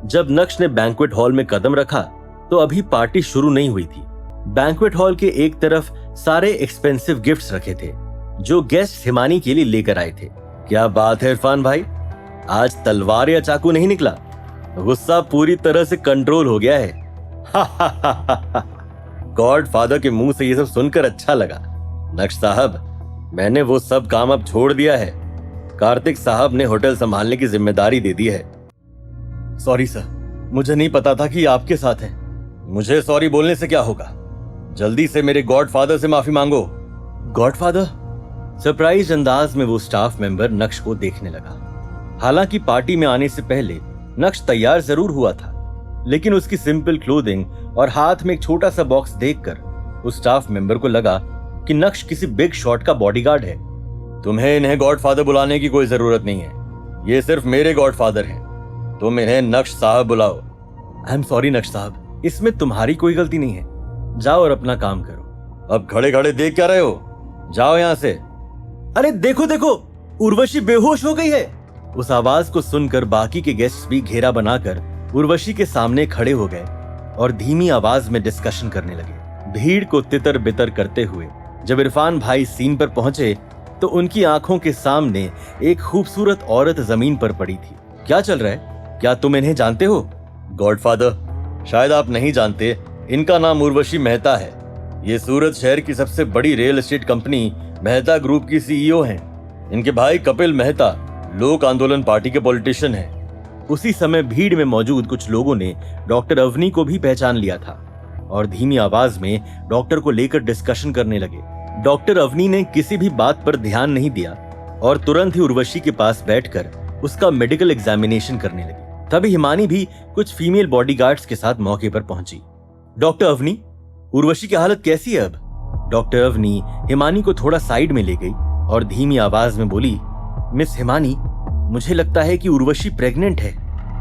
जब नक्श ने बैंक्वेट हॉल में कदम रखा तो अभी पार्टी शुरू नहीं हुई थी। बैंक्वेट हॉल के एक तरफ सारे एक्सपेंसिव गिफ्ट्स रखे थे जो गेस्ट हिमानी के लिए लेकर आए थे। क्या बात है इरफान भाई, आज तलवार या चाकू नहीं निकला? गुस्सा पूरी तरह से कंट्रोल हो गया है। गॉडफादर के मुंह से ये सब सुनकर अच्छा लगा। नक्श साहब, मैंने वो सब काम अब छोड़ दिया है। कार्तिक साहब ने होटल संभालने की जिम्मेदारी दे दी है। सॉरी सर, मुझे नहीं पता था कि आपके साथ हैं। मुझे सॉरी बोलने से क्या होगा? जल्दी से मेरे गॉडफादर से माफी मांगो। गॉडफादर? सरप्राइज अंदाज में वो स्टाफ मेंबर नक्श को देखने लगा। हालांकि पार्टी में आने से पहले नक्श तैयार जरूर हुआ था, लेकिन उसकी सिंपल क्लोथिंग और हाथ में एक छोटा सा बॉक्स देखकर उस स्टाफ मेंबर को लगा कि नक्श किसी बिग शॉट का बॉडीगार्ड है। तुम्हें इन्हें गॉडफादर बुलाने की कोई जरूरत नहीं है, ये सिर्फ मेरे गॉडफादर हैं। तुम इन्हें नक्श साहब बुलाओ। आई एम सॉरी नक्श साहब, इसमें तुम्हारी कोई गलती नहीं है। जाओ और अपना काम करो। अब खड़े खड़े देख क्या रहे हो? जाओ यहां से। अरे देखो देखो, उर्वशी बेहोश हो गई है। उस आवाज को सुनकर बाकी के गेस्ट भी घेरा बनाकर उर्वशी के सामने खड़े हो गए और धीमी आवाज में डिस्कशन करने लगे। भीड़ को तितर बितर करते हुए जब इरफान भाई सीन पर पहुंचे तो उनकी आंखों के सामने एक खूबसूरत औरत जमीन पर पड़ी थी। क्या चल रहा है? क्या तुम इन्हें जानते हो? गॉडफादर, शायद आप नहीं जानते, इनका नाम उर्वशी मेहता है। ये सूरत शहर की सबसे बड़ी real estate company Mehta group की सीईओ हैं। इनके भाई कपिल मेहता लोक आंदोलन पार्टी के पॉलिटिशियन हैं। उसी समय भीड़ में मौजूद कुछ लोगों ने डॉक्टर अवनी को भी पहचान लिया था और धीमी आवाज में डॉक्टर को लेकर डिस्कशन करने लगे। डॉक्टर अवनी ने किसी भी बात पर ध्यान नहीं दिया और तुरंत ही उर्वशी के पास बैठकर उसका मेडिकल एग्जामिनेशन करने लगी। तभी हिमानी भी कुछ फीमेल बॉडीगार्ड्स के साथ मौके पर पहुंची। डॉक्टर अवनी, उर्वशी की हालत कैसी है अब? डॉक्टर अवनी हिमानी को थोड़ा साइड में ले गई और धीमी आवाज में बोली, मिस हिमानी, मुझे लगता है कि उर्वशी प्रेग्नेंट है।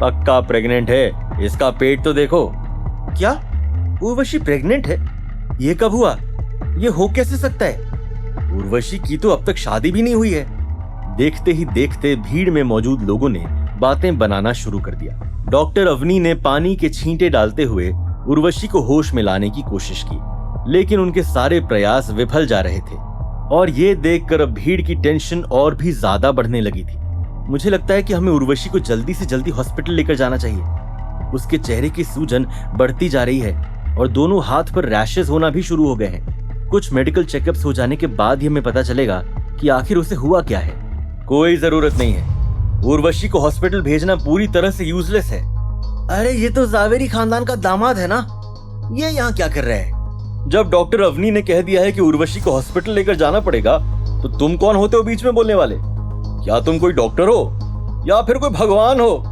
पक्का प्रेग्नेंट है, इसका पेट तो देखो। क्या उर्वशी प्रेग्नेंट है? ये कब हुआ? ये हो कैसे सकता है? उर्वशी की तो अब तक शादी भी नहीं हुई है। देखते ही देखते भीड़ में मौजूद लोगों ने बातें बनाना शुरू कर दिया। डॉक्टर अवनी ने पानी के छींटे डालते हुए उर्वशी को होश में लाने की कोशिश की, लेकिन उनके सारे प्रयास विफल जा रहे थे और ये देखकर अब भीड़ की टेंशन और भी ज्यादा बढ़ने लगी थी। मुझे लगता है कि हमें उर्वशी को जल्दी से जल्दी हॉस्पिटल लेकर जाना चाहिए। उसके चेहरे की सूजन बढ़ती जा रही है और दोनों हाथ पर रैशेस होना भी शुरू हो गए हैं। कुछ मेडिकल चेकअप्स हो जाने के बाद ही हमें पता चलेगा कि आखिर उसे हुआ क्या है। कोई जरूरत नहीं है, उर्वशी को हॉस्पिटल भेजना पूरी तरह से यूजलेस है। अरे ये तो जावेरी खानदान का दामाद है ना, ये यहाँ क्या कर रहा है? जब डॉक्टर अवनी ने कह दिया है कि उर्वशी को हॉस्पिटल लेकर जाना पड़ेगा, तो तुम कौन होते हो बीच में बोलने वाले? क्या तुम कोई डॉक्टर हो या फिर कोई भगवान हो?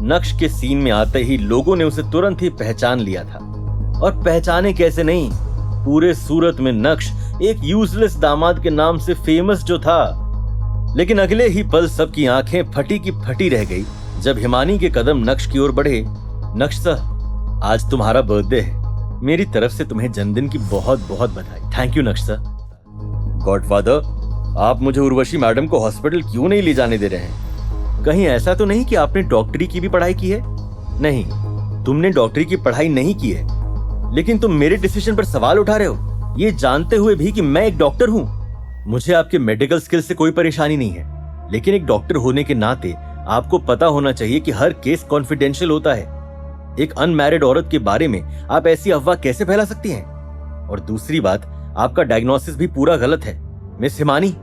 नक्श के सीन में आते ही लोगों ने उसे तुरंत ही पहचान लिया था, और पहचाने कैसे नहीं, पूरे सूरत में नक्श एक यूजलेस दामाद के नाम से फेमस जो था। लेकिन अगले ही पल सबकी आंखें फटी की फटी रह गई जब हिमानी के कदम नक्श की ओर बढ़े। नक्श सर, आज तुम्हारा बर्थडे है, मेरी तरफ से तुम्हें जन्मदिन की बहुत बहुत बधाई। थैंक यू नक्श सर। गॉडफादर, आप मुझे उर्वशी मैडम को हॉस्पिटल क्यों नहीं ले जाने दे रहे हैं? कहीं ऐसा तो नहीं कि आपने डॉक्टरी की भी पढ़ाई की है? नहीं, तुमने डॉक्टरी की पढ़ाई नहीं की है, लेकिन तुम मेरे डिसीजन पर सवाल उठा रहे हो, ये जानते हुए भी कि मैं एक डॉक्टर हूं। मुझे आपके मेडिकल स्किल से कोई परेशानी नहीं है, लेकिन एक डॉक्टर होने के नाते आपको पता होना चाहिए कि हर केस कॉन्फिडेंशियल होता है। एक अनमैरिड औरत के बारे में आप ऐसी अफवाह कैसे फैला सकती हैं? और दूसरी बात, आपका डायग्नोसिस भी पूरा गलत है। Miss Himani,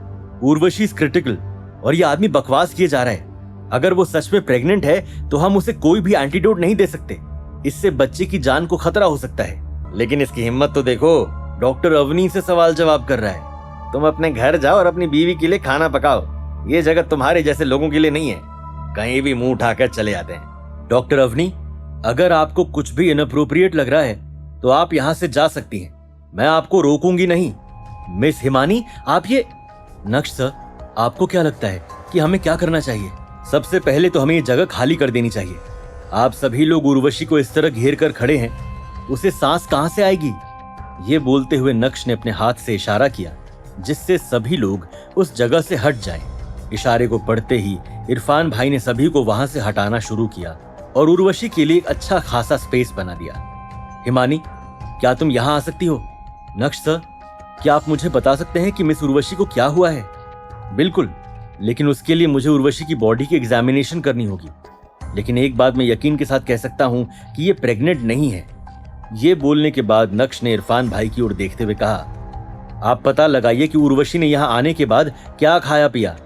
Urvashi is critical और ये आदमी बकवास किए जा रहा है। अगर वो सच में प्रेग्नेंट है तो हम उसे कोई भी एंटीडोट नहीं दे सकते, इससे बच्चे की जान को खतरा हो सकता है। लेकिन इसकी हिम्मत तो देखो, डॉक्टर अवनी से सवाल जवाब कर रहा है। तुम अपने घर जाओ और अपनी बीवी के लिए खाना पकाओ, ये जगह तुम्हारे जैसे लोगों के लिए नहीं है, कहीं भी मुंह उठाकर चले जाते हैं। डॉक्टर अवनी, अगर आपको कुछ भी इनअप्रोप्रिएट लग रहा है तो आप यहाँ से जा सकती हैं, मैं आपको रोकूंगी नहीं। मिस हिमानी, आप ये... नक्श सर, आपको क्या लगता है कि हमें क्या करना चाहिए? सबसे पहले तो हमें ये जगह खाली कर देनी चाहिए। आप सभी लोग उर्वशी को इस तरह घेर कर खड़े हैं, उसे सांस कहां से आएगी? ये बोलते हुए नक्श ने अपने हाथ से इशारा किया जिससे सभी लोग उस जगह से हट जाएं। इशारे को पढ़ते ही इरफान भाई ने सभी को वहां से हटाना शुरू किया और उर्वशी के लिए एक अच्छा खासा स्पेस बना दिया। हिमानी, क्या तुम यहाँ आ सकती हो? नक्श सर, क्या आप मुझे बता सकते हैं कि मिस उर्वशी को क्या हुआ है? बिल्कुल, लेकिन उसके लिए मुझे उर्वशी की बॉडी की एग्जामिनेशन करनी होगी। लेकिन एक बात मैं यकीन के साथ कह सकता हूं कि ये प्रेग्नेंट नहीं है। ये बोलने के बाद नक्श ने इरफान भाई की ओर देखते हुए कहा, आप पता लगाइए कि उर्वशी ने यहाँ आने के बाद क्या खाया पिया।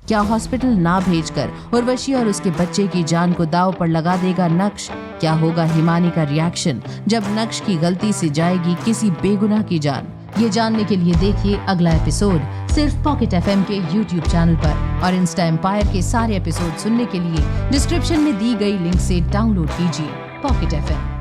क्या हॉस्पिटल ना भेजकर उर्वशी और उसके बच्चे की जान को दांव पर लगा देगा नक्श? क्या होगा हिमानी का रिएक्शन जब नक्श की गलती से जाएगी किसी बेगुनाह की जान? ये जानने के लिए देखिए अगला एपिसोड सिर्फ पॉकेट FM के YouTube चैनल पर, और इंस्टा एम्पायर के सारे एपिसोड सुनने के लिए डिस्क्रिप्शन में दी गई लिंक से डाउनलोड कीजिए पॉकेट FM।